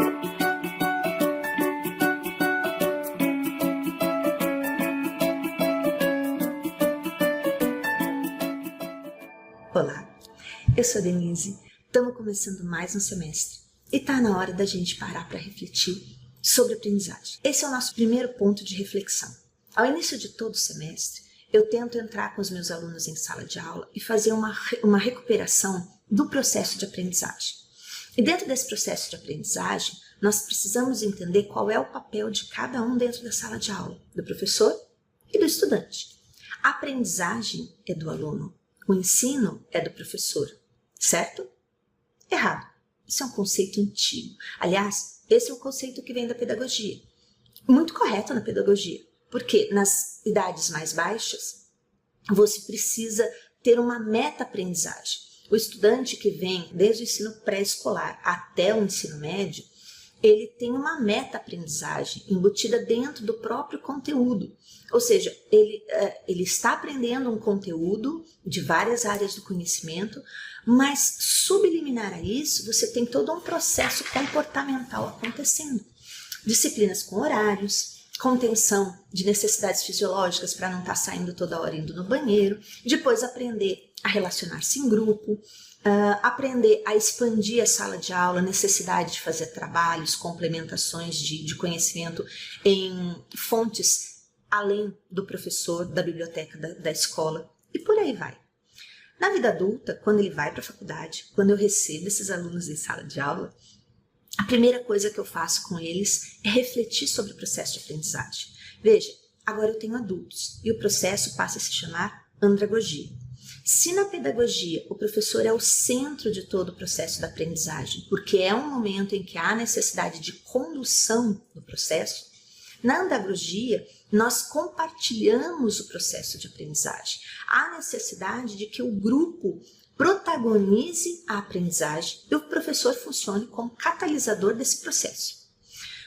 Olá, eu sou a Denise, estamos começando mais um semestre e está na hora da gente parar para refletir sobre aprendizagem. Esse é o nosso primeiro ponto de reflexão. Ao início de todo o semestre, eu tento entrar com os meus alunos em sala de aula e fazer uma recuperação do processo de aprendizagem. E dentro desse processo de aprendizagem, nós precisamos entender qual é o papel de cada um dentro da sala de aula, do professor e do estudante. A aprendizagem é do aluno. O ensino é do professor, certo? Errado. Isso é um conceito antigo. Aliás, esse é um conceito que vem da pedagogia. Muito correto na pedagogia, porque nas idades mais baixas, você precisa ter uma meta-aprendizagem. O estudante que vem desde o ensino pré-escolar até o ensino médio, ele tem uma meta-aprendizagem embutida dentro do próprio conteúdo. Ou seja, ele está aprendendo um conteúdo de várias áreas do conhecimento, mas subliminar a isso, você tem todo um processo comportamental acontecendo. Disciplinas com horários, contenção de necessidades fisiológicas para não estar saindo toda hora indo no banheiro, depois aprender a relacionar-se em grupo, aprender a expandir a sala de aula, necessidade de fazer trabalhos, complementações de conhecimento em fontes além do professor, da biblioteca, da escola, e por aí vai. Na vida adulta, quando ele vai para a faculdade, quando eu recebo esses alunos em sala de aula, a primeira coisa que eu faço com eles é refletir sobre o processo de aprendizagem. Veja, agora eu tenho adultos e o processo passa a se chamar andragogia. Se na pedagogia o professor é o centro de todo o processo da aprendizagem, porque é um momento em que há necessidade de condução do processo, na andragogia nós compartilhamos o processo de aprendizagem. Há necessidade de que o grupo protagonize a aprendizagem e o professor funcione como catalisador desse processo.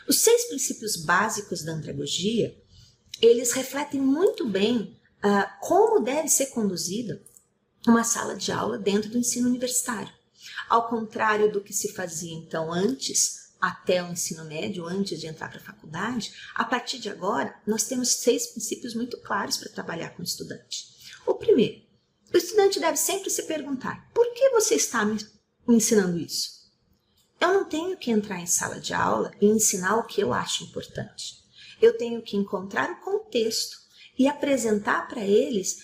Os 6 princípios básicos da andragogia, eles refletem muito bem como deve ser conduzida uma sala de aula dentro do ensino universitário. Ao contrário do que se fazia então antes, até o ensino médio, antes de entrar para a faculdade, a partir de agora nós temos 6 princípios muito claros para trabalhar com o estudante. O primeiro, o estudante deve sempre se perguntar: por que você está me ensinando isso? Eu não tenho que entrar em sala de aula e ensinar o que eu acho importante. Eu tenho que encontrar o contexto e apresentar para eles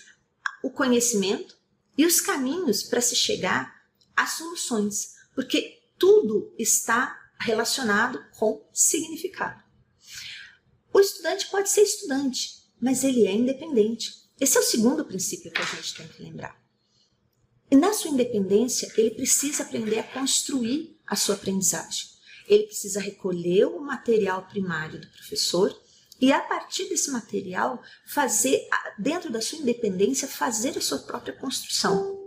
o conhecimento e os caminhos para se chegar às soluções, porque tudo está relacionado com significado. O estudante pode ser estudante, mas ele é independente. Esse é o segundo princípio que a gente tem que lembrar. E na sua independência, ele precisa aprender a construir a sua aprendizagem. Ele precisa recolher o material primário do professor e, a partir desse material, fazer, dentro da sua independência, fazer a sua própria construção.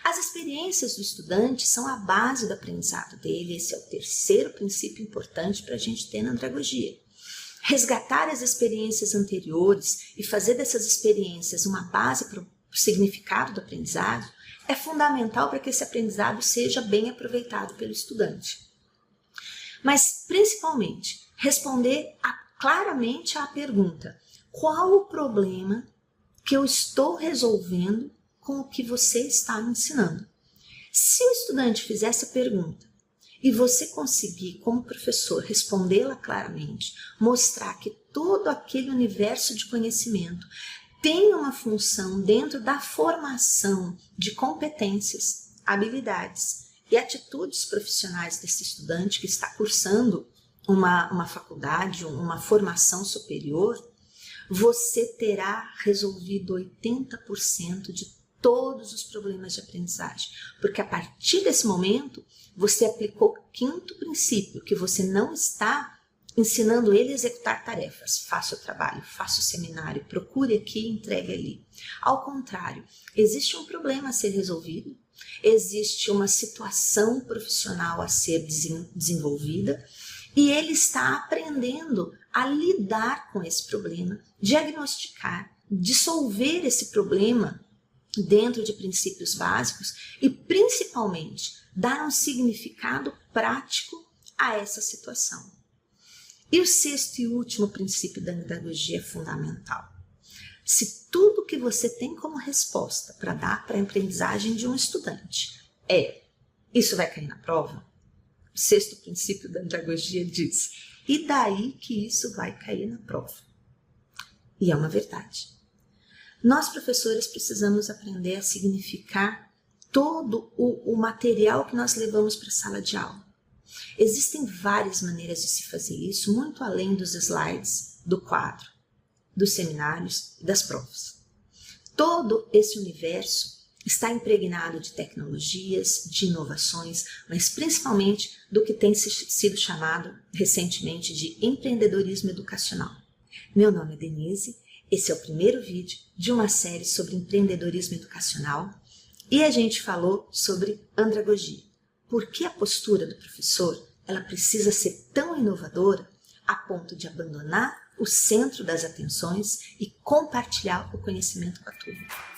As experiências do estudante são a base do aprendizado dele. Esse é o terceiro princípio importante para a gente ter na andragogia. Resgatar as experiências anteriores e fazer dessas experiências uma base para o significado do aprendizado é fundamental para que esse aprendizado seja bem aproveitado pelo estudante. Mas, principalmente, responder claramente à pergunta: qual o problema que eu estou resolvendo com o que você está me ensinando? Se o estudante fizer essa pergunta e você conseguir, como professor, respondê-la claramente, mostrar que todo aquele universo de conhecimento tem uma função dentro da formação de competências, habilidades e atitudes profissionais desse estudante que está cursando uma faculdade, uma formação superior, você terá resolvido 80% de todos os problemas de aprendizagem, porque a partir desse momento você aplicou o quinto princípio, que você não está ensinando ele a executar tarefas. Faça o trabalho, faça o seminário, procure aqui, entregue ali. Ao contrário, existe um problema a ser resolvido, existe uma situação profissional a ser desenvolvida e ele está aprendendo a lidar com esse problema, diagnosticar, dissolver esse problema dentro de princípios básicos e, principalmente, dar um significado prático a essa situação. E o sexto e último princípio da andragogia é fundamental. Se tudo que você tem como resposta para dar para a aprendizagem de um estudante isso vai cair na prova, o sexto princípio da andragogia diz, e daí que isso vai cair na prova? E é uma verdade. Nós, professores, precisamos aprender a significar todo o material que nós levamos para a sala de aula. Existem várias maneiras de se fazer isso, muito além dos slides, do quadro, dos seminários e das provas. Todo esse universo está impregnado de tecnologias, de inovações, mas principalmente do que tem sido chamado recentemente de empreendedorismo educacional. Meu nome é Denise, esse é o primeiro vídeo de uma série sobre empreendedorismo educacional e a gente falou sobre andragogia. Por que a postura do professor ela precisa ser tão inovadora a ponto de abandonar o centro das atenções e compartilhar o conhecimento com a turma?